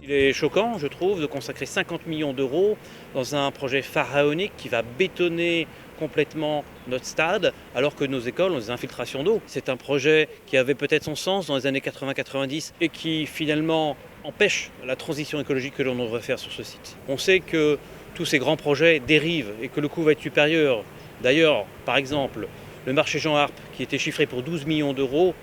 Il est choquant, je trouve, de consacrer 50 millions d'euros dans un projet pharaonique qui va bétonner complètement notre stade, alors que nos écoles ont des infiltrations d'eau. C'est un projet qui avait peut-être son sens dans les années 80-90 et qui finalement empêche la transition écologique que l'on devrait faire sur ce site. On sait que tous ces grands projets dérivent et que le coût va être supérieur. D'ailleurs, par exemple, le marché Jean Harpe, qui était chiffré pour 12 millions d'euros,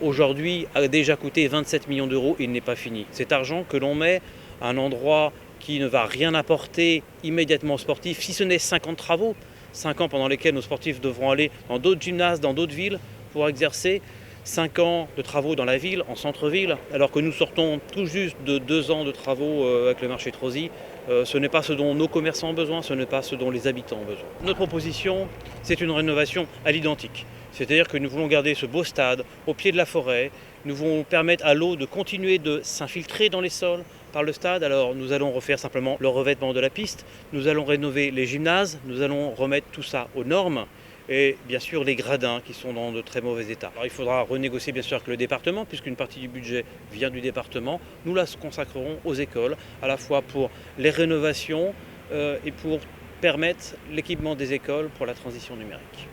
aujourd'hui a déjà coûté 27 millions d'euros et il n'est pas fini. Cet argent que l'on met à un endroit qui ne va rien apporter immédiatement aux sportifs, si ce n'est 5 ans de travaux, 5 ans pendant lesquels nos sportifs devront aller dans d'autres gymnases, dans d'autres villes pour exercer, 5 ans de travaux dans la ville, en centre-ville, alors que nous sortons tout juste de 2 ans de travaux avec le marché Trozy. Ce n'est pas ce dont nos commerçants ont besoin, ce n'est pas ce dont les habitants ont besoin. Notre proposition, c'est une rénovation à l'identique. C'est-à-dire que nous voulons garder ce beau stade au pied de la forêt. Nous voulons permettre à l'eau de continuer de s'infiltrer dans les sols par le stade. Alors nous allons refaire simplement le revêtement de la piste. Nous allons rénover les gymnases. Nous allons remettre tout ça aux normes. Et bien sûr les gradins qui sont dans de très mauvais état. Alors il faudra renégocier bien sûr avec le département puisqu'une partie du budget vient du département. Nous la consacrerons aux écoles à la fois pour les rénovations et pour permettre l'équipement des écoles pour la transition numérique.